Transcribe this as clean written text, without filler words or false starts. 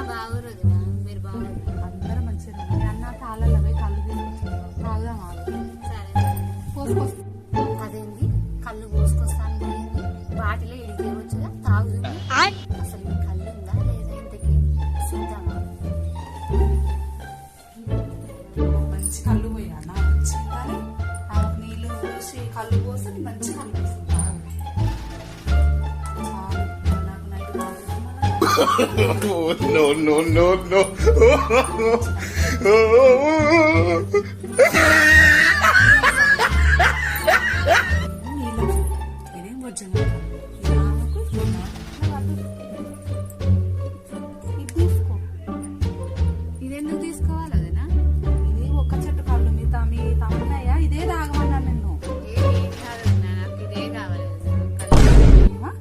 బాగురు మీరు బాగురు అందరూ మంచిగా అన్న తాళాల పోయి కళ్ళు తీసుకొచ్చారు తాగుదాం సరే పోసుకొస్తా అదేంది కళ్ళు పోసుకొస్తాను పోయింది వాటిలో ఇడికేవచ్చుగా తాగుతుంది అసలు ఈ కళ్ళు ఉందా లేదా ఇంతకి చూద్దామా మంచి కళ్ళు పోయా నా వచ్చిందా ఆమెకు నీళ్ళు పోసి కళ్ళు పోసి మంచి కళ్ళు పోస్తుంది చాలు నాకు night no, no, no, no. నీళ్ళు ఇదేం వచ్చాను ఇది తీసుకో ఇదెందుకు తీసుకోవాలి అదేనా ఇది ఒక్క చెట్టు కళ్ళు మీ తమ్మునయ్యా ఇదే తాగమన్నా నిన్ను ఏం కాదు నాకు ఇదే కావాలి ఏమా?